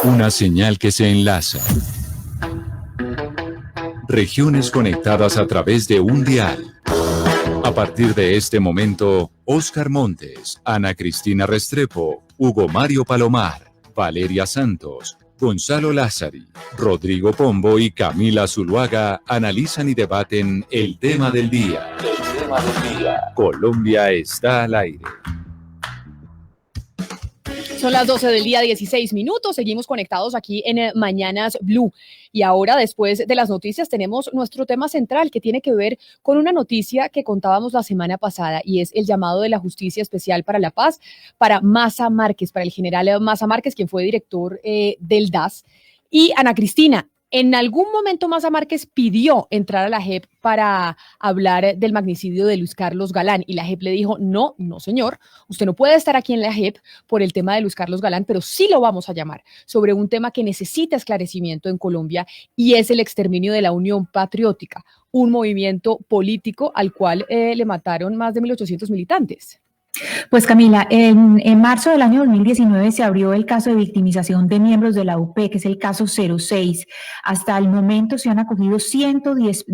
Una señal que se enlaza. Regiones conectadas a través de un dial. A partir de este momento, Óscar Montes, Ana Cristina Restrepo, Hugo Mario Palomar, Valeria Santos, Gonzalo Lázari, Rodrigo Pombo y Camila Zuluaga analizan y debaten el tema del día. El tema del día. Colombia está al aire. Son las 12 del día, 16 minutos. Seguimos conectados aquí en Mañanas Blue. Y ahora, después de las noticias, tenemos nuestro tema central que tiene que ver con una noticia que contábamos la semana pasada y es el llamado de la Justicia Especial para la Paz para Maza Márquez, para el general Maza Márquez, quien fue director del DAS. Y Ana Cristina, en algún momento Maza Márquez pidió entrar a la JEP para hablar del magnicidio de Luis Carlos Galán y la JEP le dijo, no señor, usted no puede estar aquí en la JEP por el tema de Luis Carlos Galán, pero sí lo vamos a llamar sobre un tema que necesita esclarecimiento en Colombia y es el exterminio de la Unión Patriótica, un movimiento político al cual le mataron más de 1.800 militantes. Pues Camila, en marzo del año 2019 se abrió el caso de victimización de miembros de la UP, que es el caso 06. Hasta el momento se han acogido 110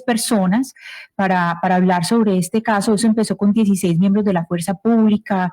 personas para hablar sobre este caso. Eso empezó con 16 miembros de la Fuerza Pública,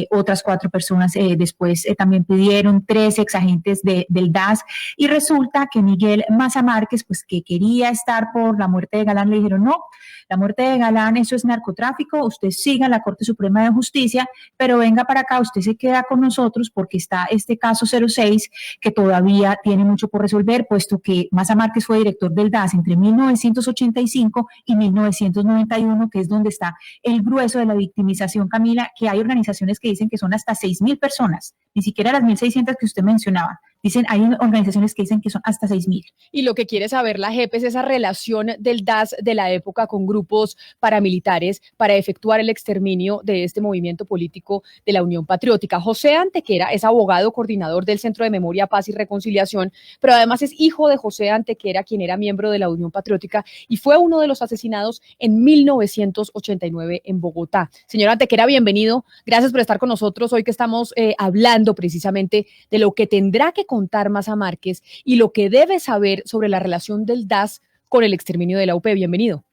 otras 4 personas después también pidieron, 3 exagentes del DAS, y resulta que Miguel Maza Márquez, pues que quería estar por la muerte de Galán, le dijeron no, la muerte de Galán, eso es narcotráfico, usted siga en la Corte Suprema de Justicia, pero venga para acá, usted se queda con nosotros porque está este caso 06 que todavía tiene mucho por resolver, puesto que Maza Márquez fue director del DAS entre 1985 y 1991, que es donde está el grueso de la victimización, Camila, que hay organizaciones que dicen que son hasta 6.000 personas, ni siquiera las 1.600 que usted mencionaba. Dicen, hay organizaciones que dicen que son hasta 6.000. Y lo que quiere saber la JEP es esa relación del DAS de la época con grupos paramilitares para efectuar el exterminio de este movimiento político de la Unión Patriótica. José Antequera es abogado coordinador del Centro de Memoria, Paz y Reconciliación, pero además es hijo de José Antequera, quien era miembro de la Unión Patriótica y fue uno de los asesinados en 1989 en Bogotá. Señor Antequera, bienvenido. Gracias por estar con nosotros hoy que estamos hablando precisamente de lo que tendrá que contar Maza Márquez y lo que debe saber sobre la relación del DAS con el exterminio de la UP. Bienvenido.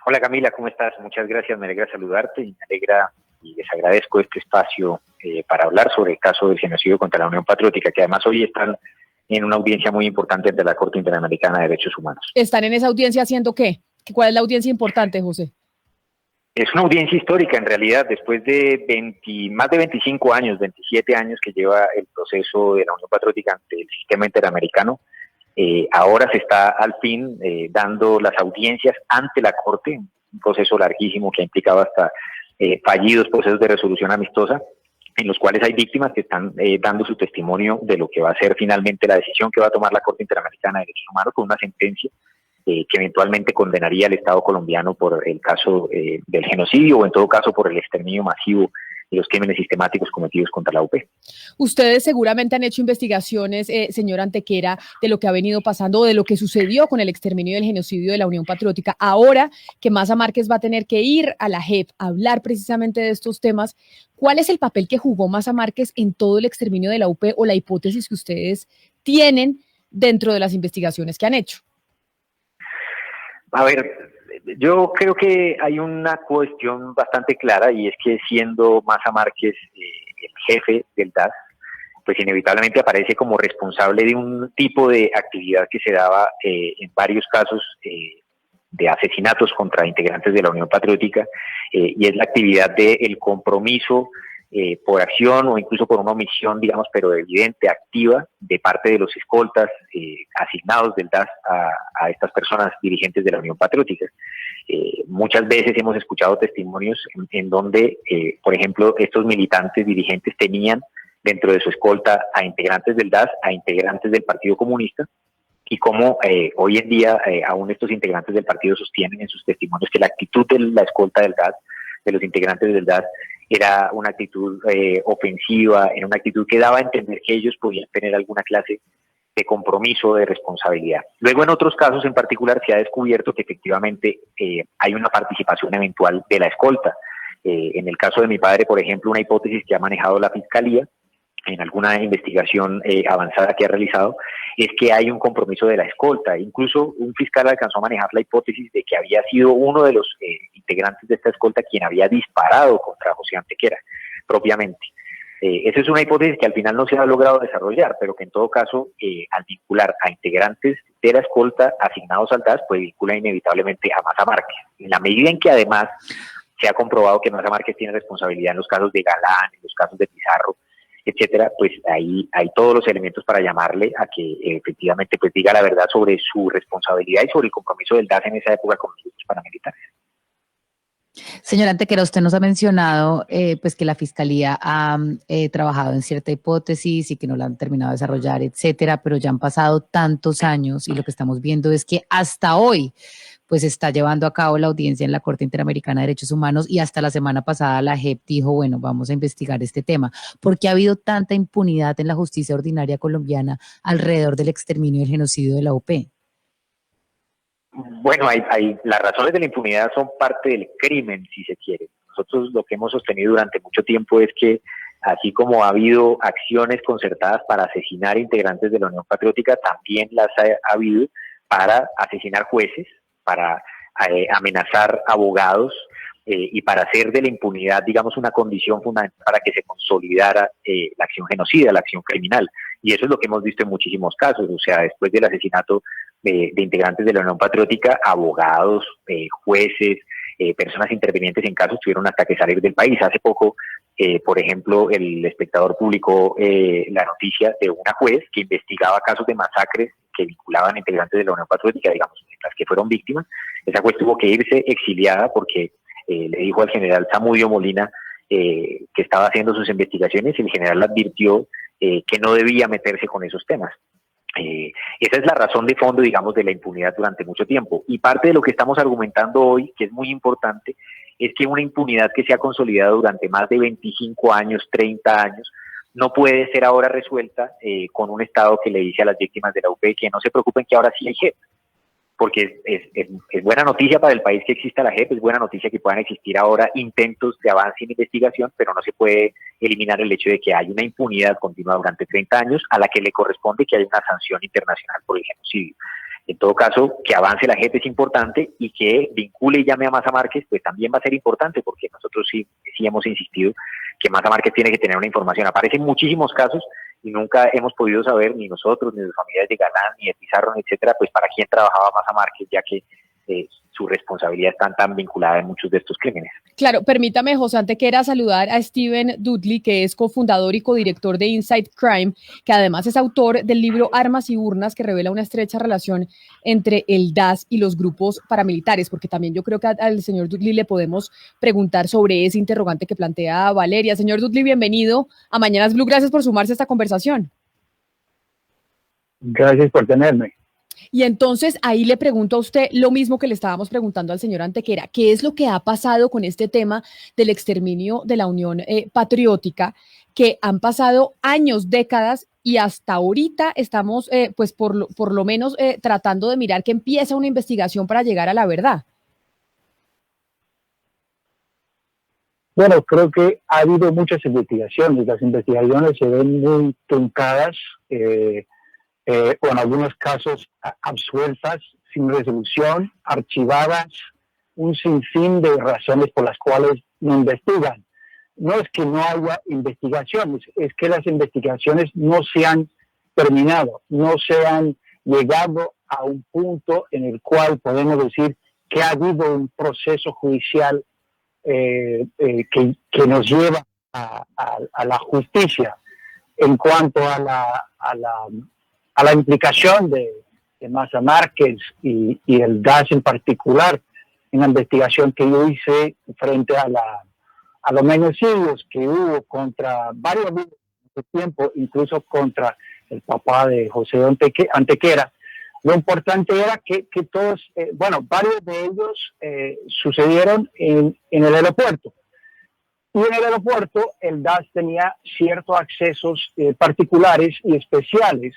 Hola Camila, ¿cómo estás? Muchas gracias, me alegra saludarte y me alegra y les agradezco este espacio para hablar sobre el caso del genocidio contra la Unión Patriótica, que además hoy están en una audiencia muy importante de la Corte Interamericana de Derechos Humanos. ¿Están en esa audiencia haciendo qué? ¿Cuál es la audiencia importante, José? Es una audiencia histórica en realidad, después de más de 25 años, 27 años que lleva el proceso de la Unión Patriótica ante el sistema interamericano. Ahora se está al fin dando las audiencias ante la Corte, un proceso larguísimo que ha implicado hasta fallidos procesos de resolución amistosa, en los cuales hay víctimas que están dando su testimonio de lo que va a ser finalmente la decisión que va a tomar la Corte Interamericana de Derechos Humanos con una sentencia que eventualmente condenaría al Estado colombiano por el caso del genocidio o en todo caso por el exterminio masivo y los crímenes sistemáticos cometidos contra la UP. Ustedes seguramente han hecho investigaciones, señor Antequera, de lo que ha venido pasando o de lo que sucedió con el exterminio y el genocidio de la Unión Patriótica. Ahora que Maza Márquez va a tener que ir a la JEP a hablar precisamente de estos temas, ¿cuál es el papel que jugó Maza Márquez en todo el exterminio de la UP o la hipótesis que ustedes tienen dentro de las investigaciones que han hecho? A ver, yo creo que hay una cuestión bastante clara y es que siendo Maza Márquez el jefe del DAS, pues inevitablemente aparece como responsable de un tipo de actividad que se daba en varios casos de asesinatos contra integrantes de la Unión Patriótica y es la actividad del compromiso por acción o incluso por una omisión, digamos, pero evidente, activa, de parte de los escoltas asignados del DAS a estas personas dirigentes de la Unión Patriótica. Muchas veces hemos escuchado testimonios en donde, por ejemplo, estos militantes dirigentes tenían dentro de su escolta a integrantes del DAS, a integrantes del Partido Comunista, y cómo hoy en día aún estos integrantes del partido sostienen en sus testimonios que la actitud de la escolta del DAS, de los integrantes del DAS, era una actitud ofensiva, era una actitud que daba a entender que ellos podían tener alguna clase de compromiso, de responsabilidad. Luego, en otros casos en particular, se ha descubierto que efectivamente hay una participación eventual de la escolta. En el caso de mi padre, por ejemplo, una hipótesis que ha manejado la Fiscalía en alguna investigación avanzada que ha realizado, es que hay un compromiso de la escolta. Incluso un fiscal alcanzó a manejar la hipótesis de que había sido uno de los integrantes de esta escolta quien había disparado contra José Antequera, propiamente. Esa es una hipótesis que al final no se ha logrado desarrollar, pero que en todo caso, al vincular a integrantes de la escolta asignados al DAS, pues vincula inevitablemente a Maza Márquez. En la medida en que además se ha comprobado que Maza Márquez tiene responsabilidad en los casos de Galán, en los casos de Pizarro, etcétera, pues ahí hay todos los elementos para llamarle a que efectivamente pues diga la verdad sobre su responsabilidad y sobre el compromiso del DAS en esa época con los grupos paramilitares. Señora Antequera, usted nos ha mencionado pues que la Fiscalía ha trabajado en cierta hipótesis y que no la han terminado de desarrollar, etcétera, pero ya han pasado tantos años y lo que estamos viendo es que hasta hoy pues está llevando a cabo la audiencia en la Corte Interamericana de Derechos Humanos y hasta la semana pasada la JEP dijo, bueno, vamos a investigar este tema. ¿Por qué ha habido tanta impunidad en la justicia ordinaria colombiana alrededor del exterminio y el genocidio de la OP? Bueno, las razones de la impunidad son parte del crimen, si se quiere. Nosotros lo que hemos sostenido durante mucho tiempo es que, así como ha habido acciones concertadas para asesinar integrantes de la Unión Patriótica, también las ha habido para asesinar jueces, para amenazar abogados y para hacer de la impunidad, digamos, una condición fundamental para que se consolidara la acción genocida, la acción criminal. Y eso es lo que hemos visto en muchísimos casos. O sea, después del asesinato de integrantes de la Unión Patriótica, abogados, jueces, personas intervinientes en casos tuvieron hasta que salir del país. Hace poco, por ejemplo, El Espectador publicó la noticia de una juez que investigaba casos de masacres que vinculaban integrantes de la Unión Patriótica, digamos, las que fueron víctimas. Esa juez tuvo que irse exiliada porque le dijo al general Zamudio Molina que estaba haciendo sus investigaciones y el general le advirtió que no debía meterse con esos temas. Esa es la razón de fondo, digamos, de la impunidad durante mucho tiempo. Y parte de lo que estamos argumentando hoy, que es muy importante, es que una impunidad que se ha consolidado durante más de 25 años, 30 años, no puede ser ahora resuelta con un Estado que le dice a las víctimas de la UP que no se preocupen que ahora sí hay JEP. Porque es buena noticia para el país que exista la JEP, es buena noticia que puedan existir ahora intentos de avance en investigación, pero no se puede eliminar el hecho de que hay una impunidad continua durante 30 años a la que le corresponde que haya una sanción internacional por el genocidio. En todo caso, que avance la JEP es importante y que vincule y llame a Maza Márquez, pues también va a ser importante, porque nosotros sí hemos insistido que Maza Márquez tiene que tener una información. Aparecen muchísimos casos y nunca hemos podido saber, ni nosotros, ni los familiares de Galán, ni de Pizarro, etcétera, pues para quién trabajaba Maza Márquez, ya que su responsabilidad está tan vinculada en muchos de estos crímenes. Claro, permítame, José Antequera, saludar a Steven Dudley, que es cofundador y codirector de Inside Crime, que además es autor del libro Armas y Urnas, que revela una estrecha relación entre el DAS y los grupos paramilitares, porque también yo creo que al señor Dudley le podemos preguntar sobre ese interrogante que plantea Valeria. Señor Dudley, bienvenido a Mañanas Blue, gracias por sumarse a esta conversación. Gracias por tenerme. Y entonces ahí le pregunto a usted lo mismo que le estábamos preguntando al señor Antequera, ¿qué es lo que ha pasado con este tema del exterminio de la Unión Patriótica? Que han pasado años, décadas, y hasta ahorita estamos, pues por lo menos tratando de mirar que empieza una investigación para llegar a la verdad. Bueno, creo que ha habido muchas investigaciones. Las investigaciones se ven muy truncadas, o en algunos casos absueltas, sin resolución, archivadas, un sinfín de razones por las cuales no investigan. No es que no haya investigaciones, es que las investigaciones no se han terminado, no se han llegado a un punto en el cual podemos decir que ha habido un proceso judicial que nos lleva a la justicia. En cuanto a la implicación de Maza Márquez y el DAS en particular, en la investigación que yo hice frente a los magnicidios que hubo contra varios de tiempo, incluso contra el papá de José Antequera, lo importante era que todos, varios de ellos sucedieron en el aeropuerto. Y en el aeropuerto el DAS tenía ciertos accesos particulares y especiales.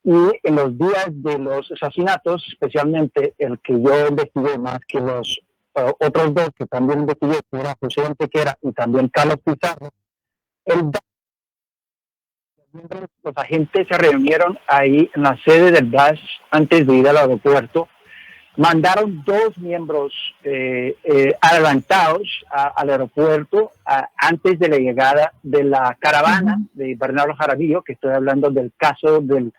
Y en los días de los asesinatos, especialmente el que yo investigué más que los otros dos que también investigué, que era José Antequera y también Carlos Pizarro, el DAS los agentes se reunieron ahí en la sede del DAS antes de ir al aeropuerto. Mandaron 2 miembros adelantados al aeropuerto antes de la llegada de la caravana de Bernardo Jaramillo, que estoy hablando del caso de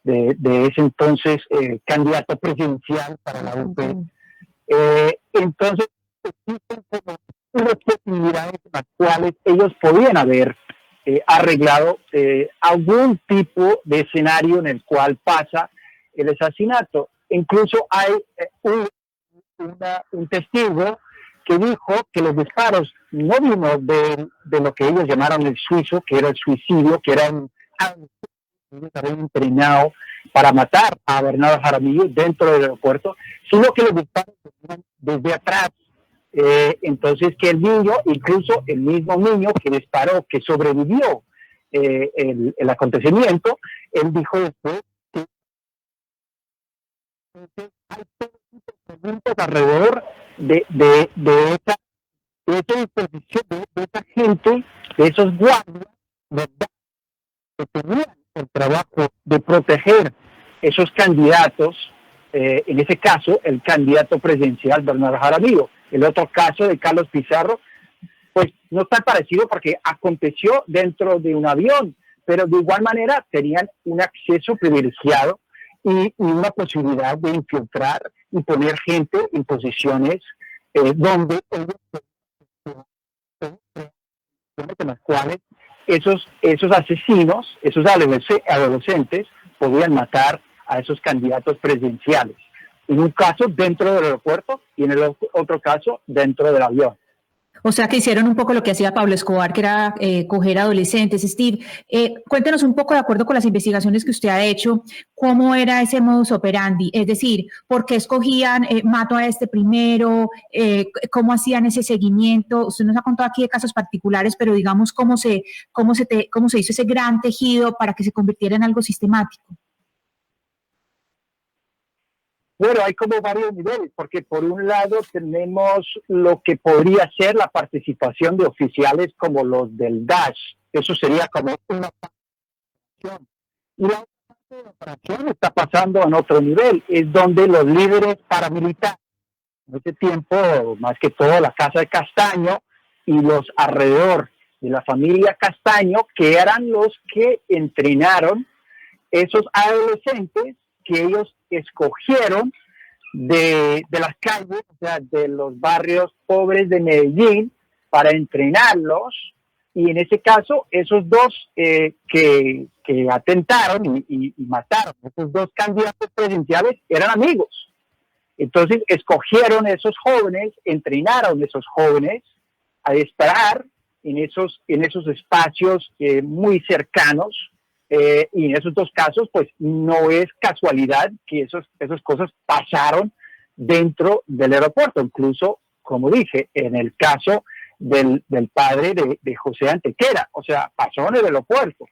ese entonces candidato presidencial para la UP. Entonces, existen como unas posibilidades en las cuales ellos podían haber arreglado algún tipo de escenario en el cual pasa el asesinato. Incluso hay un testigo que dijo que los disparos no vino de lo que ellos llamaron el suizo, que era el suicidio, que era ellos habían entrenado para matar a Bernardo Jaramillo dentro del aeropuerto, sino que los disparos venían desde atrás. Entonces que el niño, incluso el mismo niño que disparó, que sobrevivió el acontecimiento, él dijo después que hay preguntas alrededor de esa disposición, de esa gente, de esos guardias, ¿verdad?, que tenían el trabajo de proteger esos candidatos, en ese caso el candidato presidencial Bernardo Jaramillo. El otro caso de Carlos Pizarro, pues no es tan parecido porque aconteció dentro de un avión, pero de igual manera tenían un acceso privilegiado y una posibilidad de infiltrar y poner gente en posiciones donde ellos, en las cuales esos asesinos, esos adolescentes podían matar a esos candidatos presidenciales. En un caso dentro del aeropuerto y en el otro caso dentro del avión. O sea que hicieron un poco lo que hacía Pablo Escobar, que era coger adolescentes. Steve, cuéntenos un poco, de acuerdo con las investigaciones que usted ha hecho, cómo era ese modus operandi, es decir, por qué escogían, mato a este primero, cómo hacían ese seguimiento. Usted nos ha contado aquí de casos particulares, pero digamos cómo se hizo ese gran tejido para que se convirtiera en algo sistemático. Bueno, hay como varios niveles, porque por un lado tenemos lo que podría ser la participación de oficiales como los del DAS. Eso sería como una operación. Y la otra operación está pasando en otro nivel, es donde los líderes paramilitares, en ese tiempo, más que todo la Casa de Castaño y los alrededor de la familia Castaño, que eran los que entrenaron esos adolescentes que ellos escogieron de las calles, o sea, de los barrios pobres de Medellín, para entrenarlos. Y en ese caso, esos dos que atentaron y mataron, esos dos candidatos presidenciales, eran amigos. Entonces, escogieron esos jóvenes, entrenaron esos jóvenes a disparar en esos espacios muy cercanos. Y en esos dos casos, pues no es casualidad que esas cosas pasaron dentro del aeropuerto. Incluso, como dije, en el caso del padre de José Antequera, o sea, pasó en el aeropuerto.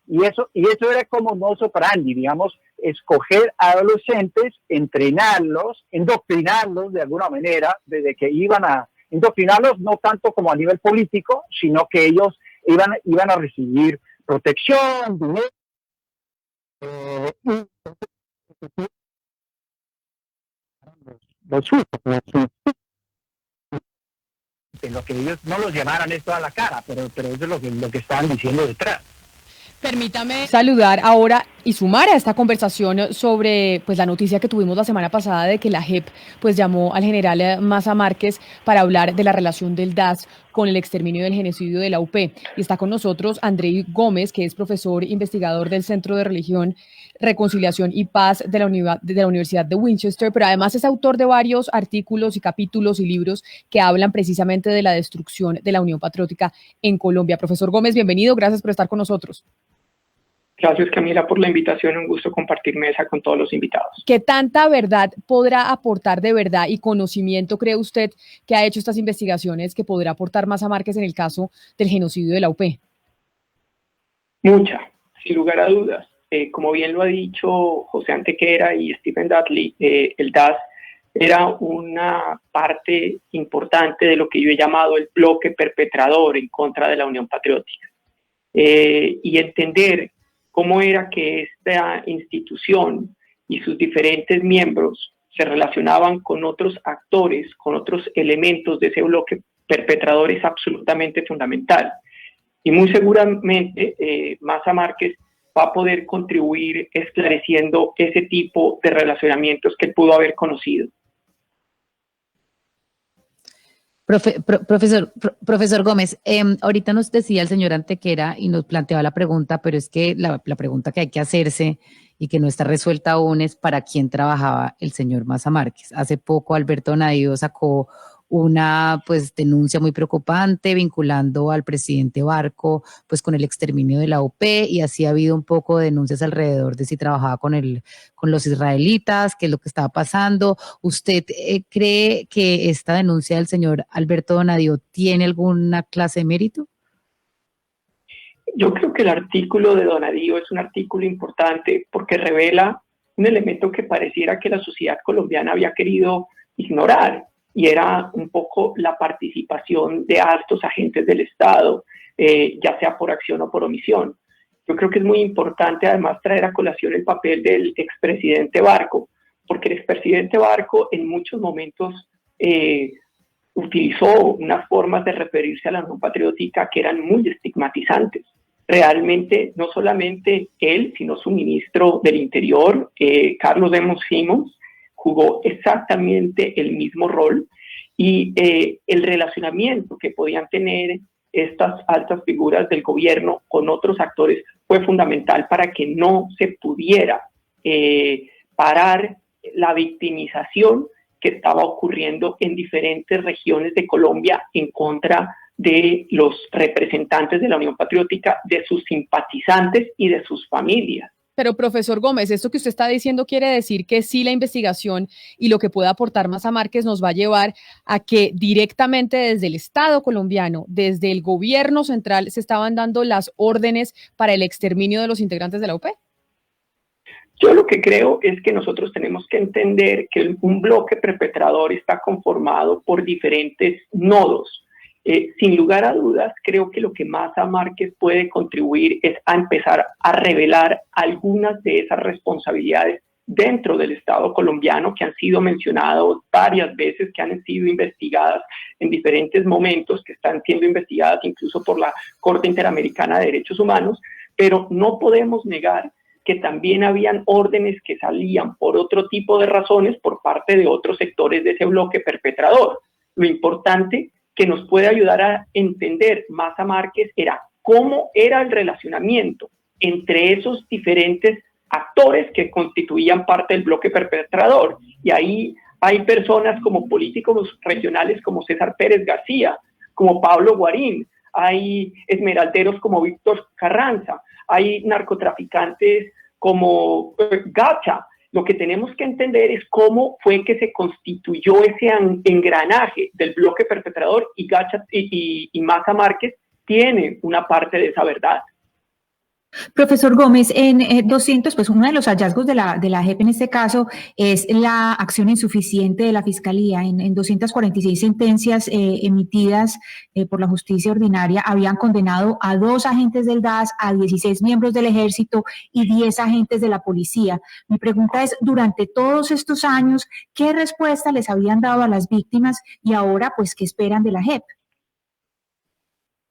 Y eso era como modus operandi, digamos, escoger adolescentes, entrenarlos, indoctrinarlos de alguna manera, desde que iban a indoctrinarlos no tanto como a nivel político, sino que ellos iban a recibir protección, dinero, los suizos, en lo que ellos no los llamaran esto a la cara, pero eso es lo que estaban diciendo detrás. Permítame saludar ahora y sumar a esta conversación sobre pues la noticia que tuvimos la semana pasada de que la JEP pues llamó al general Maza Márquez para hablar de la relación del DAS con el exterminio del genocidio de la UP. Y está con nosotros Andrei Gómez, que es profesor investigador del Centro de Religión, Reconciliación y Paz de la Universidad de Winchester, pero además es autor de varios artículos y capítulos y libros que hablan precisamente de la destrucción de la Unión Patriótica en Colombia. Profesor Gómez, bienvenido, gracias por estar con nosotros. Gracias, Camila, por la invitación. Un gusto compartir mesa con todos los invitados. ¿Qué tanta verdad podrá aportar de verdad y conocimiento cree usted que ha hecho estas investigaciones que podrá aportar Maza Márquez en el caso del genocidio de la UP? Mucha, sin lugar a dudas. Como bien lo ha dicho José Antequera y Stephen Dudley, el DAS era una parte importante de lo que yo he llamado el bloque perpetrador en contra de la Unión Patriótica. Y entender cómo era que esta institución y sus diferentes miembros se relacionaban con otros actores, con otros elementos de ese bloque perpetrador es absolutamente fundamental. Y muy seguramente Maza Márquez va a poder contribuir esclareciendo ese tipo de relacionamientos que él pudo haber conocido. Profesor Gómez, ahorita nos decía el señor Antequera y nos planteaba la pregunta, pero es que la pregunta que hay que hacerse y que no está resuelta aún es para quién trabajaba el señor Maza Márquez. Hace poco Alberto Donadío sacó una denuncia muy preocupante vinculando al presidente Barco con el exterminio de la UP, y así ha habido un poco de denuncias alrededor de si trabajaba con los israelitas, qué es lo que estaba pasando. ¿Usted cree que esta denuncia del señor Alberto Donadío tiene alguna clase de mérito? Yo creo que el artículo de Donadío es un artículo importante porque revela un elemento que pareciera que la sociedad colombiana había querido ignorar, y era un poco la participación de altos agentes del Estado, ya sea por acción o por omisión. Yo creo que es muy importante además traer a colación el papel del expresidente Barco, porque el expresidente Barco en muchos momentos utilizó unas formas de referirse a la Unión Patriótica que eran muy estigmatizantes. Realmente, no solamente él, sino su ministro del Interior, Carlos Demos Simons, jugó exactamente el mismo rol, y el relacionamiento que podían tener estas altas figuras del gobierno con otros actores fue fundamental para que no se pudiera parar la victimización que estaba ocurriendo en diferentes regiones de Colombia en contra de los representantes de la Unión Patriótica, de sus simpatizantes y de sus familias. Pero, profesor Gómez, esto que usted está diciendo quiere decir que sí, la investigación y lo que pueda aportar Maza Márquez nos va a llevar a que directamente desde el Estado colombiano, desde el gobierno central, se estaban dando las órdenes para el exterminio de los integrantes de la UP. Yo lo que creo es que nosotros tenemos que entender que un bloque perpetrador está conformado por diferentes nodos. Sin lugar a dudas, creo que lo que Maza Márquez puede contribuir es a empezar a revelar algunas de esas responsabilidades dentro del Estado colombiano que han sido mencionadas varias veces, que han sido investigadas en diferentes momentos, que están siendo investigadas incluso por la Corte Interamericana de Derechos Humanos, pero no podemos negar que también habían órdenes que salían por otro tipo de razones por parte de otros sectores de ese bloque perpetrador. Lo importante que nos puede ayudar a entender Maza Márquez era cómo era el relacionamiento entre esos diferentes actores que constituían parte del bloque perpetrador. Y ahí hay personas como políticos regionales como César Pérez García, como Pablo Guarín, hay esmeralderos como Víctor Carranza, hay narcotraficantes como Gacha. Lo que tenemos que entender es cómo fue que se constituyó ese engranaje del bloque perpetrador, y Gacha y Maza Márquez tiene una parte de esa verdad. Profesor Gómez, en 200, pues uno de los hallazgos de la JEP en este caso es la acción insuficiente de la Fiscalía. En 246 sentencias emitidas por la justicia ordinaria habían condenado a 2 agentes del DAS, a 16 miembros del Ejército y 10 agentes de la policía. Mi pregunta es, durante todos estos años, ¿qué respuesta les habían dado a las víctimas y ahora, pues, qué esperan de la JEP?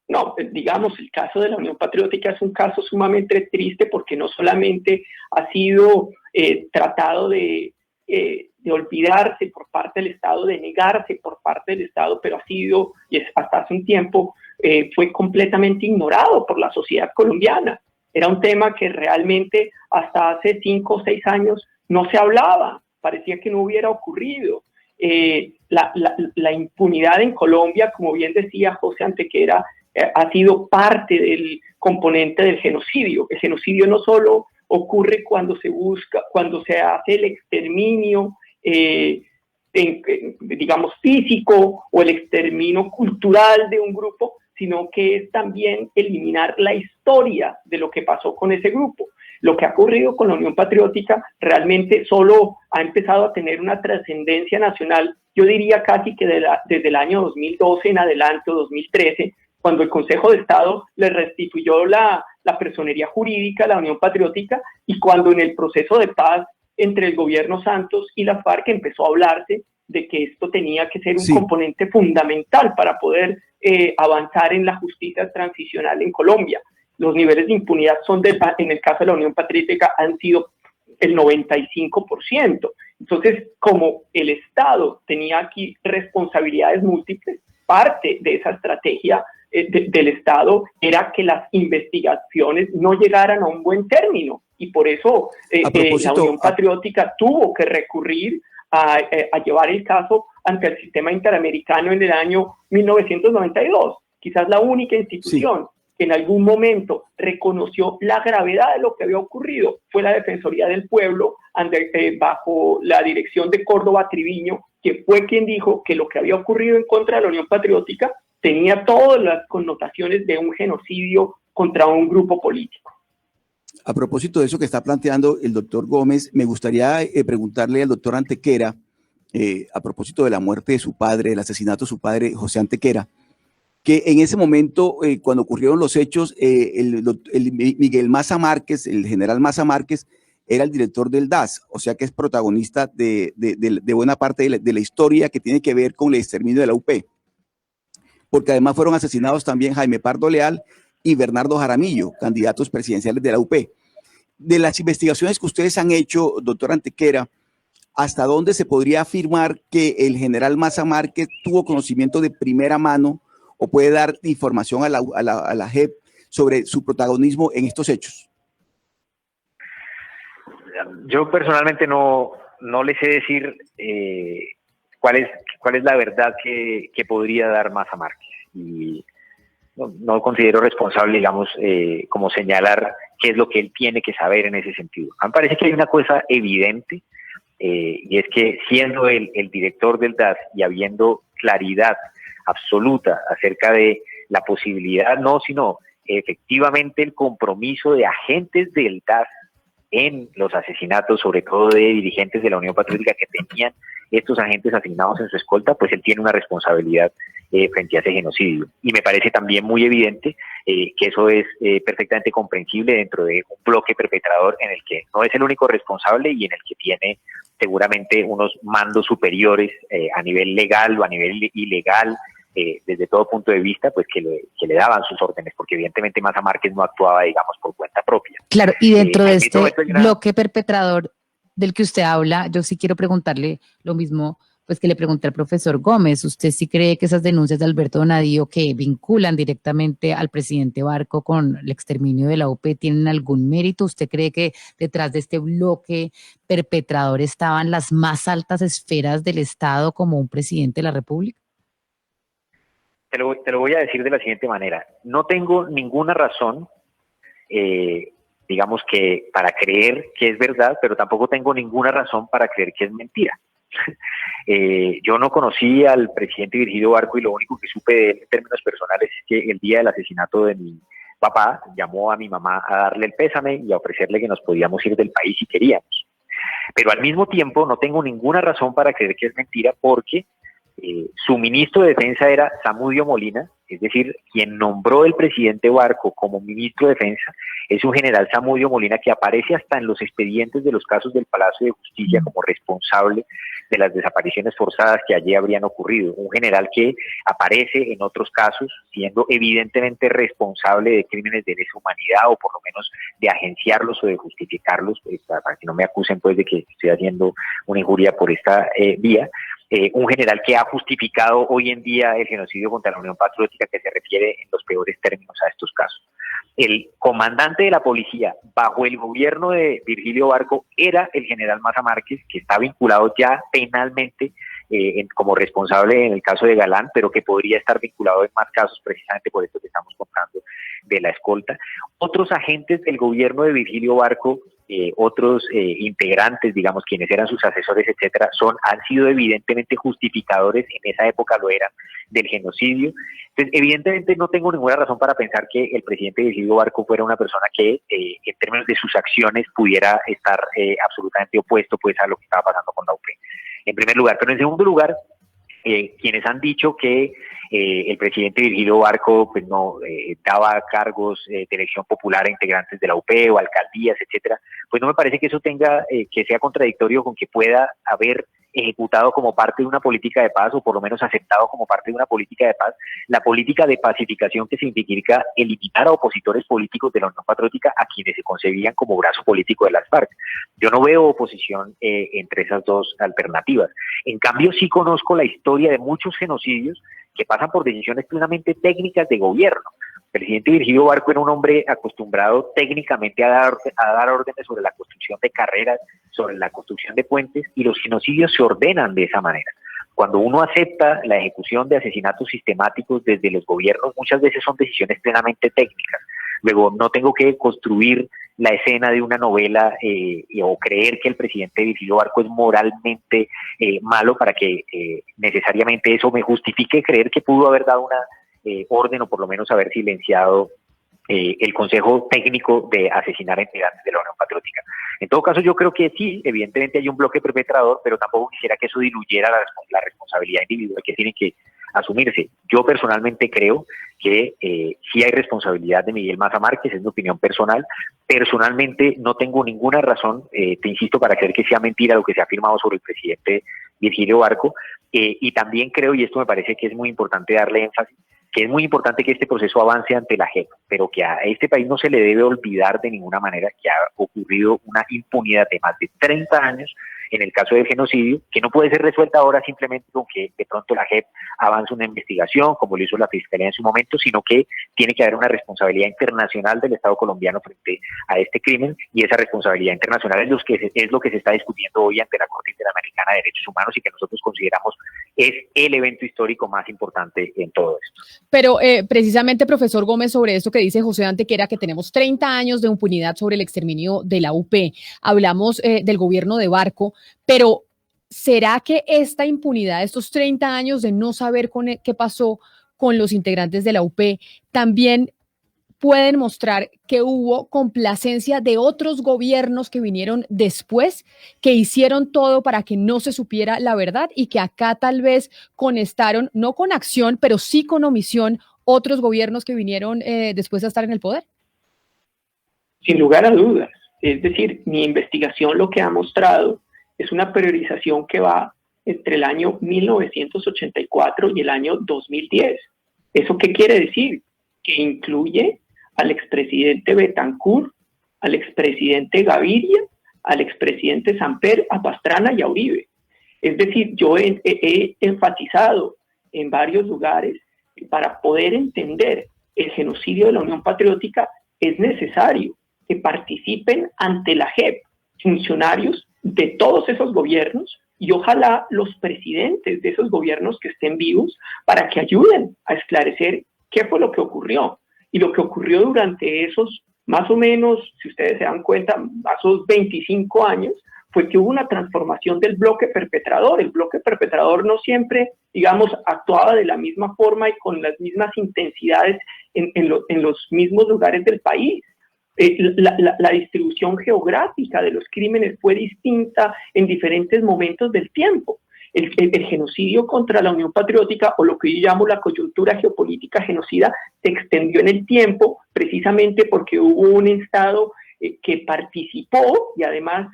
No, digamos, el caso de la Unión Patriótica es un caso sumamente triste porque no solamente ha sido tratado de olvidarse por parte del Estado, de negarse por parte del Estado, pero ha sido, y hasta hace un tiempo, fue completamente ignorado por la sociedad colombiana. Era un tema que realmente hasta hace 5 o 6 años no se hablaba, parecía que no hubiera ocurrido. La impunidad en Colombia, como bien decía José Antequera, ha sido parte del componente del genocidio. El genocidio no solo ocurre cuando se busca, cuando se hace el exterminio, digamos, físico, o el exterminio cultural de un grupo, sino que es también eliminar la historia de lo que pasó con ese grupo. Lo que ha ocurrido con la Unión Patriótica realmente solo ha empezado a tener una trascendencia nacional, yo diría casi que desde el año 2012 en adelante, o 2013, cuando el Consejo de Estado le restituyó la la personería jurídica, la Unión Patriótica, y cuando en el proceso de paz entre el gobierno Santos y la FARC empezó a hablarse de que esto tenía que ser un componente fundamental para poder avanzar en la justicia transicional en Colombia. Los niveles de impunidad en el caso de la Unión Patriótica han sido el 95%. Entonces, como el Estado tenía aquí responsabilidades múltiples, parte de esa estrategia del Estado era que las investigaciones no llegaran a un buen término, y por eso la Unión Patriótica tuvo que recurrir a llevar el caso ante el sistema interamericano en el año 1992. Quizás la única institución que en algún momento reconoció la gravedad de lo que había ocurrido fue la Defensoría del Pueblo, bajo la dirección de Córdoba Triviño, que fue quien dijo que lo que había ocurrido en contra de la Unión Patriótica tenía todas las connotaciones de un genocidio contra un grupo político. A propósito de eso que está planteando el doctor Gómez, me gustaría preguntarle al doctor Antequera, a propósito de la muerte de su padre, el asesinato de su padre, José Antequera, que en ese momento, cuando ocurrieron los hechos, Miguel Maza Márquez, el general Maza Márquez, era el director del DAS, o sea que es protagonista de buena parte de la historia que tiene que ver con el exterminio de la UP. Porque además fueron asesinados también Jaime Pardo Leal y Bernardo Jaramillo, candidatos presidenciales de la UP. De las investigaciones que ustedes han hecho, doctor Antequera, ¿hasta dónde se podría afirmar que el general Maza Márquez tuvo conocimiento de primera mano o puede dar información a la JEP sobre su protagonismo en estos hechos? Yo personalmente no les sé decir cuál es la verdad que podría dar Maza Márquez, y no considero responsable, digamos, como señalar qué es lo que él tiene que saber en ese sentido. A mí me parece que hay una cosa evidente, y es que siendo el director del DAS y habiendo claridad absoluta acerca de la posibilidad, sino efectivamente el compromiso de agentes del DAS en los asesinatos, sobre todo de dirigentes de la Unión Patriótica que tenían estos agentes asignados en su escolta, pues él tiene una responsabilidad frente a ese genocidio. Y me parece también muy evidente que eso es perfectamente comprensible dentro de un bloque perpetrador en el que no es el único responsable y en el que tiene seguramente unos mandos superiores a nivel legal o a nivel ilegal, desde todo punto de vista, pues que le daban sus órdenes, porque evidentemente Maza Márquez no actuaba, digamos, por cuenta propia. Claro, y dentro de este bloque perpetrador del que usted habla, yo sí quiero preguntarle lo mismo, pues que le pregunté al profesor Gómez. ¿Usted sí cree que esas denuncias de Alberto Donadío que vinculan directamente al presidente Barco con el exterminio de la UP tienen algún mérito? ¿Usted cree que detrás de este bloque perpetrador estaban las más altas esferas del Estado como un presidente de la República? Te lo voy a decir de la siguiente manera. No tengo ninguna razón, digamos, que para creer que es verdad, pero tampoco tengo ninguna razón para creer que es mentira. Yo no conocí al presidente Virgilio Barco y lo único que supe de él en términos personales es que el día del asesinato de mi papá llamó a mi mamá a darle el pésame y a ofrecerle que nos podíamos ir del país si queríamos. Pero al mismo tiempo no tengo ninguna razón para creer que es mentira, porque su ministro de Defensa era Zamudio Molina, es decir, quien nombró el presidente Barco como ministro de Defensa es un general Zamudio Molina que aparece hasta en los expedientes de los casos del Palacio de Justicia como responsable de las desapariciones forzadas que allí habrían ocurrido. Un general que aparece en otros casos siendo evidentemente responsable de crímenes de lesa humanidad, o por lo menos de agenciarlos o de justificarlos, para que no me acusen pues de que estoy haciendo una injuria por esta vía. Un general que ha justificado hoy en día el genocidio contra la Unión Patriótica, que se refiere en los peores términos a estos casos. El comandante de la policía bajo el gobierno de Virgilio Barco era el general Maza Márquez, que está vinculado ya penalmente como responsable en el caso de Galán, pero que podría estar vinculado en más casos precisamente por esto que estamos contando de la escolta. Otros agentes del gobierno de Virgilio Barco, otros integrantes, digamos, quienes eran sus asesores, etcétera, han sido evidentemente justificadores, en esa época lo eran, del genocidio. Entonces, evidentemente no tengo ninguna razón para pensar que el presidente Virgilio Barco fuera una persona que, en términos de sus acciones, pudiera estar absolutamente opuesto pues a lo que estaba pasando con la UP, en primer lugar. Pero en segundo lugar, quienes han dicho que el presidente Virgilio Barco pues no daba cargos de elección popular a integrantes de la UP o alcaldías, etcétera, pues no me parece que eso tenga que sea contradictorio con que pueda haber ejecutado como parte de una política de paz, o por lo menos aceptado como parte de una política de paz, la política de pacificación que significa eliminar a opositores políticos de la Unión Patriótica a quienes se concebían como brazo político de las FARC. Yo no veo oposición entre esas dos alternativas. En cambio, sí conozco la historia de muchos genocidios que pasan por decisiones plenamente técnicas de gobierno. El presidente Virgilio Barco era un hombre acostumbrado técnicamente a dar órdenes sobre la construcción de carreras, sobre la construcción de puentes, y los genocidios se ordenan de esa manera. Cuando uno acepta la ejecución de asesinatos sistemáticos desde los gobiernos, muchas veces son decisiones plenamente técnicas. Luego, no tengo que construir la escena de una novela o creer que el presidente Virgilio Barco es moralmente malo para que necesariamente eso me justifique creer que pudo haber dado una orden, o por lo menos haber silenciado el consejo técnico de asesinar a integrantes de la Unión Patriótica. En todo caso, yo creo que sí, evidentemente hay un bloque perpetrador, pero tampoco quisiera que eso diluyera la responsabilidad individual que tiene que asumirse. Yo personalmente creo que sí hay responsabilidad de Miguel Maza Márquez, es mi opinión personal. Personalmente no tengo ninguna razón, te insisto, para creer que sea mentira lo que se ha afirmado sobre el presidente Virgilio Barco, y también creo, y esto me parece que es muy importante darle énfasis, que es muy importante que este proceso avance ante la JEP, pero que a este país no se le debe olvidar de ninguna manera que ha ocurrido una impunidad de más de 30 años en el caso del genocidio, que no puede ser resuelta ahora simplemente con que de pronto la JEP avance una investigación, como lo hizo la Fiscalía en su momento, sino que tiene que haber una responsabilidad internacional del Estado colombiano frente a este crimen, y esa responsabilidad internacional es lo que se está discutiendo hoy ante la Corte Interamericana de Derechos Humanos, y que nosotros consideramos es el evento histórico más importante en todo esto. Pero precisamente, profesor Gómez, sobre esto que dice José Antequera, que tenemos 30 años de impunidad sobre el exterminio de la UP, hablamos del gobierno de Barco, pero ¿será que esta impunidad, estos 30 años de no saber qué pasó con los integrantes de la UP, también pueden mostrar que hubo complacencia de otros gobiernos que vinieron después, que hicieron todo para que no se supiera la verdad, y que acá tal vez conectaron, no con acción, pero sí con omisión, otros gobiernos que vinieron después de estar en el poder? Sin lugar a dudas. Es decir, mi investigación lo que ha mostrado es una priorización que va entre el año 1984 y el año 2010. ¿Eso qué quiere decir? Que incluye al expresidente Betancourt, al expresidente Gaviria, al expresidente Samper, a Pastrana y a Uribe. Es decir, yo he enfatizado en varios lugares que para poder entender el genocidio de la Unión Patriótica es necesario que participen ante la JEP funcionarios de todos esos gobiernos, y ojalá los presidentes de esos gobiernos que estén vivos, para que ayuden a esclarecer qué fue lo que ocurrió. Y lo que ocurrió durante esos, más o menos, si ustedes se dan cuenta, esos 25 años, fue que hubo una transformación del bloque perpetrador. El bloque perpetrador no siempre, digamos, actuaba de la misma forma y con las mismas intensidades en los mismos lugares del país. La distribución geográfica de los crímenes fue distinta en diferentes momentos del tiempo. El genocidio contra la Unión Patriótica, o lo que yo llamo la coyuntura geopolítica genocida, se extendió en el tiempo precisamente porque hubo un Estado que participó y además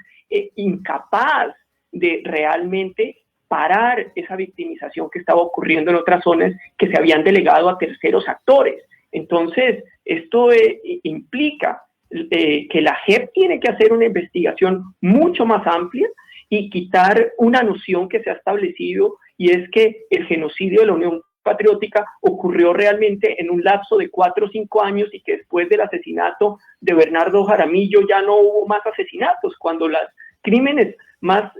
incapaz de realmente parar esa victimización que estaba ocurriendo en otras zonas que se habían delegado a terceros actores. Entonces, esto implica que la JEP tiene que hacer una investigación mucho más amplia y quitar una noción que se ha establecido, y es que el genocidio de la Unión Patriótica ocurrió realmente en un lapso de 4 o 5 años, y que después del asesinato de Bernardo Jaramillo ya no hubo más asesinatos, cuando los crímenes más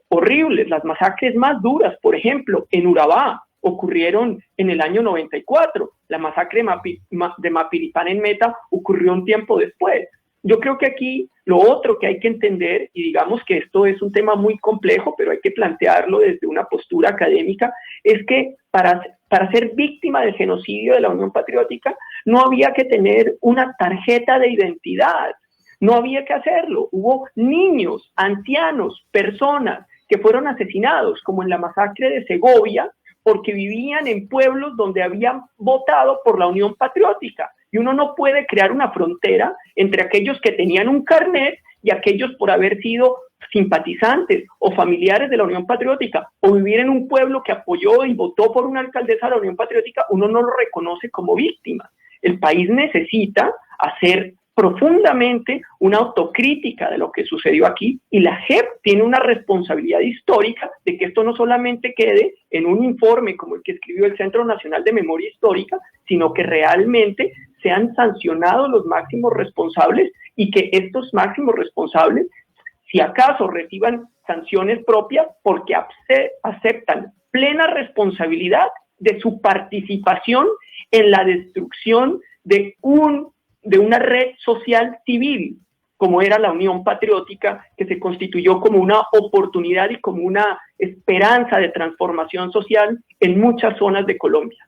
horribles, las masacres más duras, por ejemplo, en Urabá, ocurrieron en el año 94. La masacre de Mapiripán en Meta ocurrió un tiempo después. Yo creo que aquí lo otro que hay que entender, y digamos que esto es un tema muy complejo, pero hay que plantearlo desde una postura académica, es que para ser víctima del genocidio de la Unión Patriótica no había que tener una tarjeta de identidad, no había que hacerlo. Hubo niños, ancianos, personas que fueron asesinados, como en la masacre de Segovia, porque vivían en pueblos donde habían votado por la Unión Patriótica. Y uno no puede crear una frontera entre aquellos que tenían un carnet y aquellos por haber sido simpatizantes o familiares de la Unión Patriótica, o vivir en un pueblo que apoyó y votó por una alcaldesa de la Unión Patriótica. Uno no lo reconoce como víctima. El país necesita hacer profundamente una autocrítica de lo que sucedió aquí, y la JEP tiene una responsabilidad histórica de que esto no solamente quede en un informe como el que escribió el Centro Nacional de Memoria Histórica, sino que realmente sean sancionados los máximos responsables, y que estos máximos responsables, si acaso, reciban sanciones propias porque aceptan plena responsabilidad de su participación en la destrucción de una red social civil, como era la Unión Patriótica, que se constituyó como una oportunidad y como una esperanza de transformación social en muchas zonas de Colombia.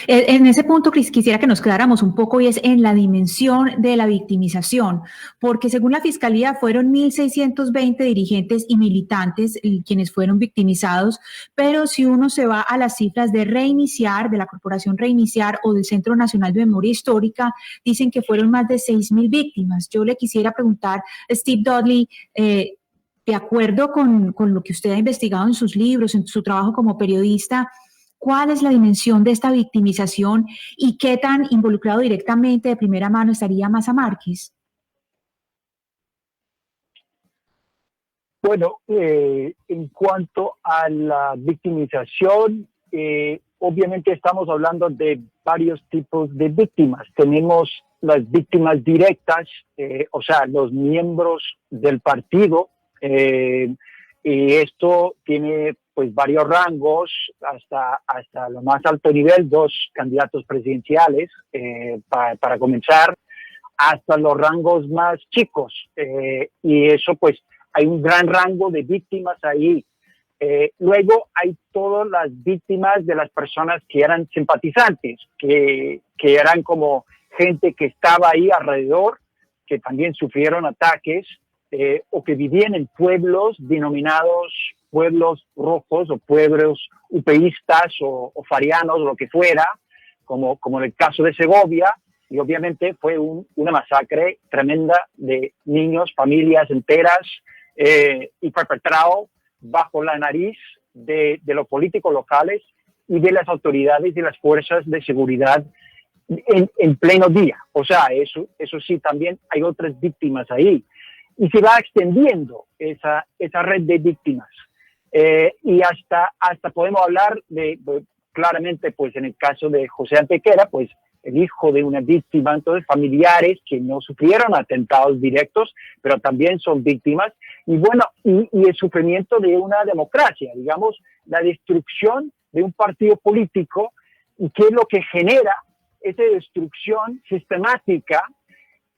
En ese punto quisiera que nos quedáramos un poco, y es en la dimensión de la victimización, porque según la Fiscalía fueron 1.620 dirigentes y militantes quienes fueron victimizados, pero si uno se va a las cifras de Reiniciar, de la Corporación Reiniciar o del Centro Nacional de Memoria Histórica, dicen que fueron más de 6.000 víctimas. Yo le quisiera preguntar, Steve Dudley, de acuerdo con lo que usted ha investigado en sus libros, en su trabajo como periodista, ¿cuál es la dimensión de esta victimización y qué tan involucrado directamente de primera mano estaría Maza Márquez? Bueno, en cuanto a la victimización, obviamente estamos hablando de varios tipos de víctimas. Tenemos las víctimas directas, o sea, los miembros del partido, y esto tiene pues varios rangos, hasta lo más alto nivel, 2 candidatos presidenciales, para comenzar, hasta los rangos más chicos, y eso pues hay un gran rango de víctimas ahí. Luego hay todas las víctimas de las personas que eran simpatizantes, que eran como gente que estaba ahí alrededor, que también sufrieron ataques, o que vivían en pueblos denominados pueblos rojos o pueblos upeístas o farianos, o lo que fuera, como en el caso de Segovia, y obviamente fue una masacre tremenda de niños, familias enteras, y perpetrado bajo la nariz de los políticos locales y de las autoridades y las fuerzas de seguridad en pleno día. O sea, eso sí, también hay otras víctimas ahí. Y se va extendiendo esa red de víctimas. Y hasta podemos hablar claramente, pues en el caso de José Antequera, pues el hijo de una víctima, entonces familiares que no sufrieron atentados directos, pero también son víctimas. Y bueno, y el sufrimiento de una democracia, digamos, la destrucción de un partido político, y qué es lo que genera esa destrucción sistemática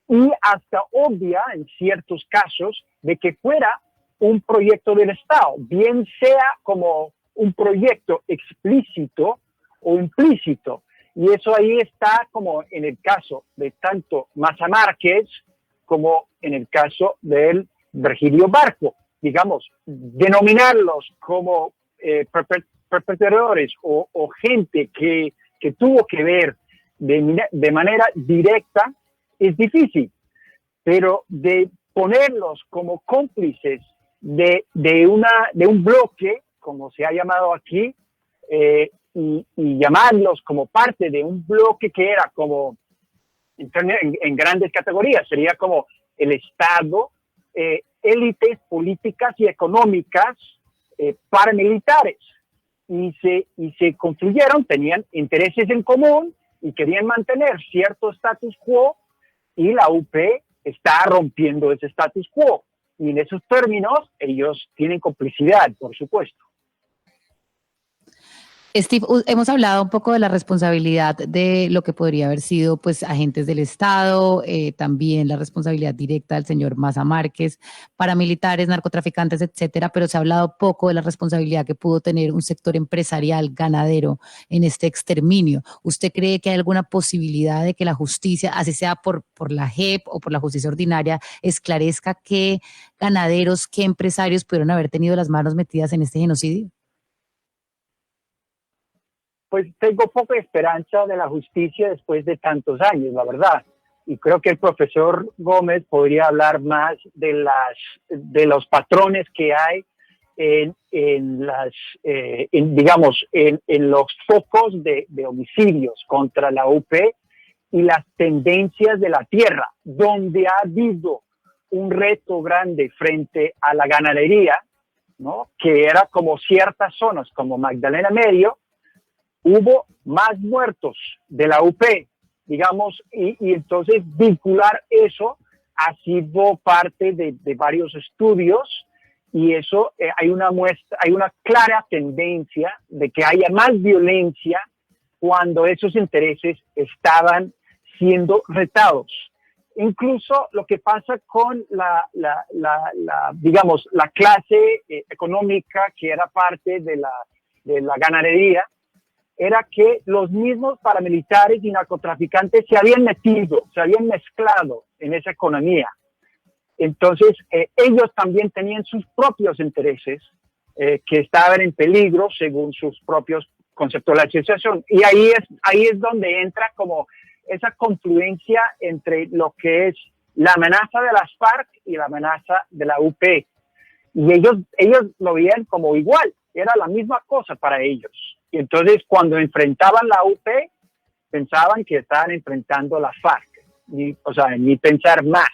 y hasta obvia en ciertos casos de que fuera un proyecto del Estado, bien sea como un proyecto explícito o implícito. Y eso ahí está como en el caso de tanto Maza Márquez como en el caso del Virgilio Barco. Digamos, denominarlos como perpetradores o gente que tuvo que ver de manera directa es difícil, pero de ponerlos como cómplices de un bloque, como se ha llamado aquí, y llamarlos como parte de un bloque que era como, en grandes categorías, sería como el Estado, élites políticas y económicas, paramilitares, y se construyeron, tenían intereses en común y querían mantener cierto status quo, y la UP está rompiendo ese status quo. Y en esos términos, ellos tienen complicidad, por supuesto. Steve, hemos hablado un poco de la responsabilidad de lo que podría haber sido pues agentes del Estado, también la responsabilidad directa del señor Maza Márquez, paramilitares, narcotraficantes, etcétera, pero se ha hablado poco de la responsabilidad que pudo tener un sector empresarial, ganadero, en este exterminio. ¿Usted cree que hay alguna posibilidad de que la justicia, así sea por la JEP o por la justicia ordinaria, esclarezca qué ganaderos, qué empresarios pudieron haber tenido las manos metidas en este genocidio? pues tengo poca esperanza de la justicia después de tantos años, la verdad. Y creo que el profesor Gómez podría hablar más de los patrones que hay en los focos de homicidios contra la UP y las tendencias de la tierra, donde ha habido un reto grande frente a la ganadería, ¿no? Que era como ciertas zonas, como Magdalena Medio, hubo más muertos de la UP, digamos, y entonces vincular eso ha sido parte de varios estudios, y eso hay una clara tendencia de que haya más violencia cuando esos intereses estaban siendo retados. Incluso lo que pasa con la clase económica que era parte de la ganadería, era que los mismos paramilitares y narcotraficantes se habían mezclado en esa economía. Entonces, ellos también tenían sus propios intereses que estaban en peligro según sus propios conceptos de la asociación. Y ahí es donde entra como esa confluencia entre lo que es la amenaza de las FARC y la amenaza de la UP. Y ellos lo veían como igual, era la misma cosa para ellos. Y entonces cuando enfrentaban la UP, pensaban que estaban enfrentando la FARC, ni pensar más.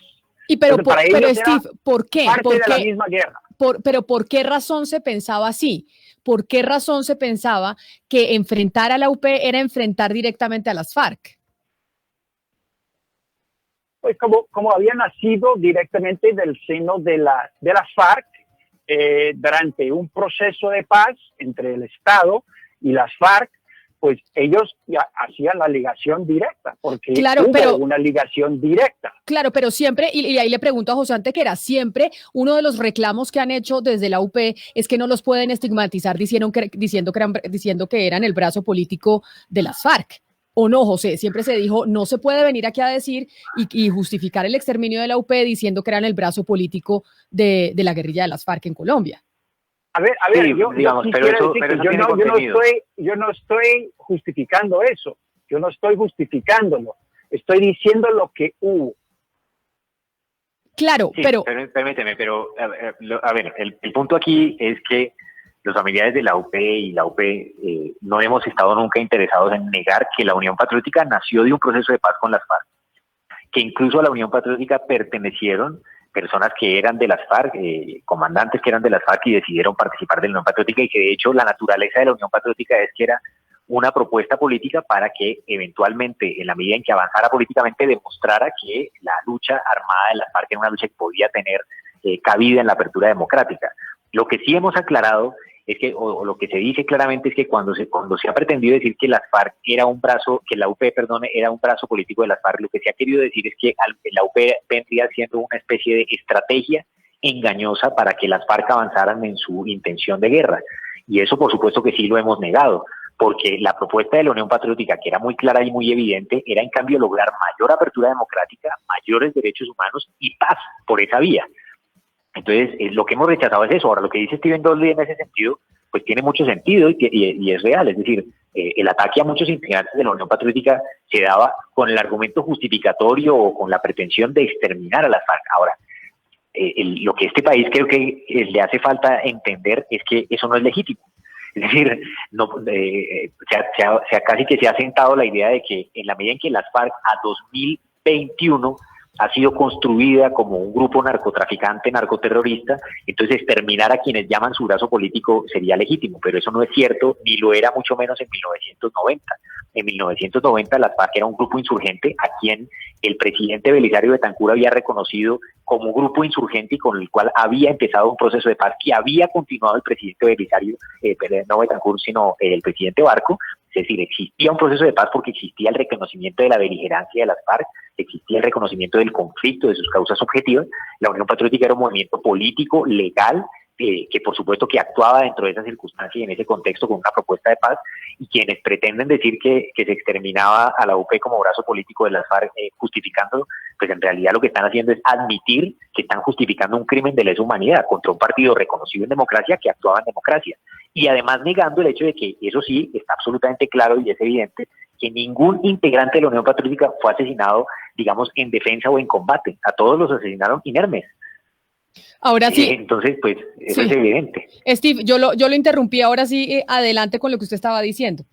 Pero Steve, ¿por qué? Parte de la misma guerra. Pero ¿por qué razón se pensaba así? ¿Por qué razón se pensaba que enfrentar a la UP era enfrentar directamente a las FARC? Pues como había nacido directamente del seno de las FARC durante un proceso de paz entre el Estado y las FARC, pues ellos ya hacían la ligación directa, porque hubo una ligación directa. Claro, pero siempre, y ahí le pregunto a José Antequera, siempre uno de los reclamos que han hecho desde la UP es que no los pueden estigmatizar diciendo que eran el brazo político de las FARC. ¿O no, José? Siempre se dijo, no se puede venir aquí a decir y justificar el exterminio de la UP diciendo que eran el brazo político de la guerrilla de las FARC en Colombia. A ver, sí, yo no estoy justificando eso, yo no estoy justificándolo, estoy diciendo lo que hubo. Claro, sí, pero... Permíteme, pero a ver, el punto aquí es que los familiares de la UP y la UP no hemos estado nunca interesados en negar que la Unión Patriótica nació de un proceso de paz con las FARC, que incluso a la Unión Patriótica pertenecieron personas que eran de las FARC, comandantes que eran de las FARC y decidieron participar de la Unión Patriótica, y que de hecho la naturaleza de la Unión Patriótica es que era una propuesta política para que eventualmente, en la medida en que avanzara políticamente, demostrara que la lucha armada de las FARC era una lucha que podía tener cabida en la apertura democrática. Lo que sí hemos aclarado es que, o lo que se dice claramente es que cuando se ha pretendido decir que las FARC era un brazo, que la UP, era un brazo político de las FARC, lo que se ha querido decir es que la UP vendría siendo una especie de estrategia engañosa para que las FARC avanzaran en su intención de guerra. Y eso, por supuesto que sí lo hemos negado, porque la propuesta de la Unión Patriótica, que era muy clara y muy evidente, era en cambio lograr mayor apertura democrática, mayores derechos humanos y paz por esa vía. Entonces, lo que hemos rechazado es eso. Ahora, lo que dice Steven Dudley en ese sentido, pues tiene mucho sentido y es real. Es decir, el ataque a muchos integrantes de la Unión Patriótica se daba con el argumento justificatorio o con la pretensión de exterminar a las FARC. Ahora, lo que este país creo que le hace falta entender es que eso no es legítimo. Es decir, casi que se ha sentado la idea de que en la medida en que las FARC a 2021 ha sido construida como un grupo narcotraficante, narcoterrorista, entonces exterminar a quienes llaman su brazo político sería legítimo, pero eso no es cierto, ni lo era mucho menos en 1990. En 1990 las FARC era un grupo insurgente a quien el presidente Belisario Betancur había reconocido como grupo insurgente y con el cual había empezado un proceso de paz que había continuado el presidente Belisario, no Betancur, sino el presidente Barco. Es decir, existía un proceso de paz porque existía el reconocimiento de la beligerancia de las FARC, existía el reconocimiento del conflicto, de sus causas objetivas. La Unión Patriótica era un movimiento político, legal, que por supuesto que actuaba dentro de esa circunstancia y en ese contexto con una propuesta de paz, y quienes pretenden decir que se exterminaba a la UP como brazo político de las FARC, justificándolo, pues en realidad lo que están haciendo es admitir que están justificando un crimen de lesa humanidad contra un partido reconocido en democracia que actuaba en democracia. Y además negando el hecho de que, eso sí, está absolutamente claro y es evidente, que ningún integrante de la Unión Patriótica fue asesinado, digamos, en defensa o en combate. A todos los asesinaron inermes. Ahora sí. Entonces, pues, eso Sí. es evidente. Steve, yo lo interrumpí, ahora sí, adelante con lo que usted estaba diciendo.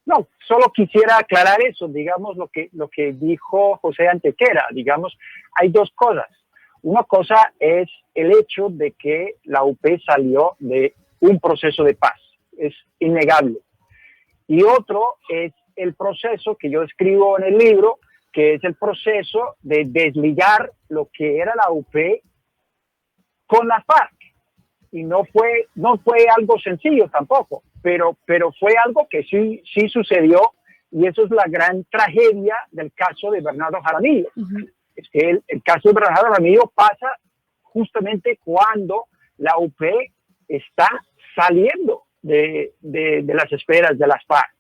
No, solo quisiera aclarar eso, digamos, lo que dijo José Antequera. Digamos, hay dos cosas. Una cosa es el hecho de que la UP salió de un proceso de paz, es innegable. Y otro es el proceso que yo escribo en el libro, que es el proceso de desligar lo que era la UP con la FARC. Y no fue algo sencillo tampoco, pero fue algo que sí sucedió, y eso es la gran tragedia del caso de Bernardo Jaramillo. Uh-huh. Es que el caso de Bernardo Jaramillo pasa justamente cuando la UP está saliendo de las esferas de las FARC.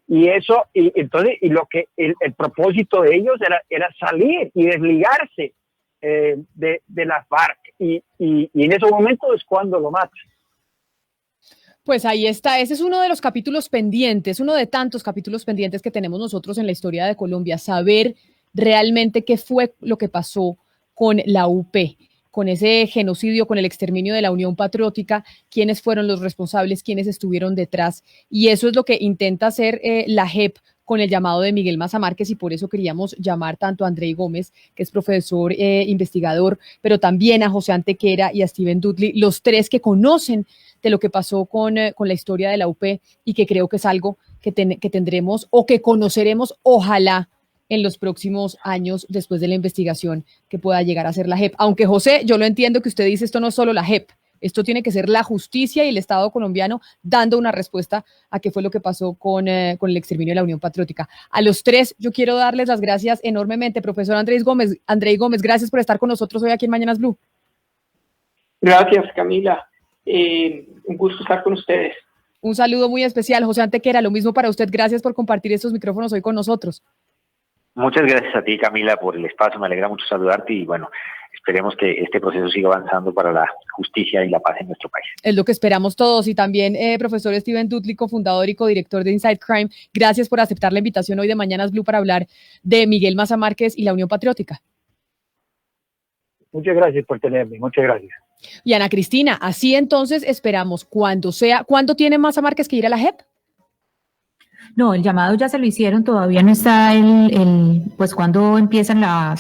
Y eso, entonces el propósito de ellos era salir y desligarse de la FARC, y en ese momento es cuando lo matan. Pues ahí está, ese es uno de los capítulos pendientes, uno de tantos capítulos pendientes que tenemos nosotros en la historia de Colombia, saber realmente qué fue lo que pasó con la UP, con ese genocidio, con el exterminio de la Unión Patriótica, quiénes fueron los responsables, quiénes estuvieron detrás, y eso es lo que intenta hacer la JEP con el llamado de Miguel Maza Márquez, y por eso queríamos llamar tanto a Andrei Gómez, que es profesor investigador, pero también a José Antequera y a Steven Dudley, los tres que conocen de lo que pasó con la historia de la UP, y que creo que es algo que tendremos o que conoceremos, ojalá, en los próximos años después de la investigación que pueda llegar a ser la JEP. Aunque, José, yo lo entiendo que usted dice, esto no es solo la JEP, esto tiene que ser la justicia y el Estado colombiano dando una respuesta a qué fue lo que pasó con el exterminio de la Unión Patriótica. A los tres, yo quiero darles las gracias enormemente. Profesor Andrei Gómez, gracias por estar con nosotros hoy aquí en Mañanas Blue. Gracias, Camila. Un gusto estar con ustedes. Un saludo muy especial. José Antequera, lo mismo para usted. Gracias por compartir estos micrófonos hoy con nosotros. Muchas gracias a ti, Camila, por el espacio. Me alegra mucho saludarte y, bueno, esperemos que este proceso siga avanzando para la justicia y la paz en nuestro país. Es lo que esperamos todos. Y también, profesor Steven Dudley, cofundador y codirector de Inside Crime, gracias por aceptar la invitación hoy de Mañanas Blue para hablar de Miguel Maza Márquez y la Unión Patriótica. Muchas gracias por tenerme, muchas gracias. Y Ana Cristina, así entonces esperamos ¿cuándo tiene Maza Márquez que ir a la JEP? No, el llamado ya se lo hicieron, todavía no está pues cuando empiezan la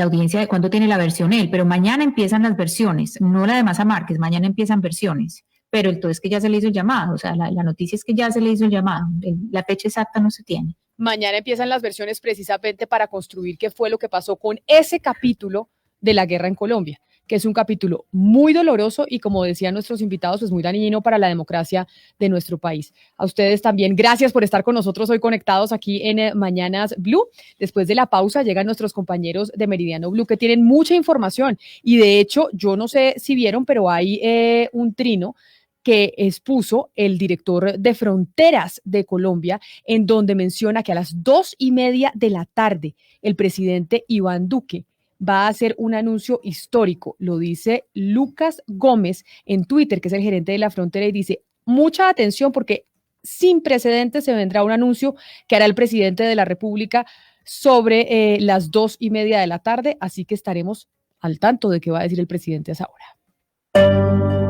audiencia, de cuándo tiene la versión él, pero mañana empiezan las versiones, no la de Maza Márquez, mañana empiezan versiones, pero entonces que ya se le hizo el llamado, o sea, la noticia es que ya se le hizo el llamado, la fecha exacta no se tiene. Mañana empiezan las versiones precisamente para construir qué fue lo que pasó con ese capítulo de la guerra en Colombia, que es un capítulo muy doloroso y, como decían nuestros invitados, pues muy dañino para la democracia de nuestro país. A ustedes también, gracias por estar con nosotros hoy conectados aquí en Mañanas Blue. Después de la pausa llegan nuestros compañeros de Meridiano Blue que tienen mucha información, y de hecho, yo no sé si vieron, pero hay un trino que expuso el director de Fronteras de Colombia, en donde menciona que a las 2:30 de la tarde el presidente Iván Duque va a hacer un anuncio histórico. Lo dice Lucas Gómez en Twitter, que es el gerente de la Frontera, y dice: mucha atención porque sin precedentes se vendrá un anuncio que hará el presidente de la República sobre las 2:30 de la tarde, así que estaremos al tanto de qué va a decir el presidente a esa hora.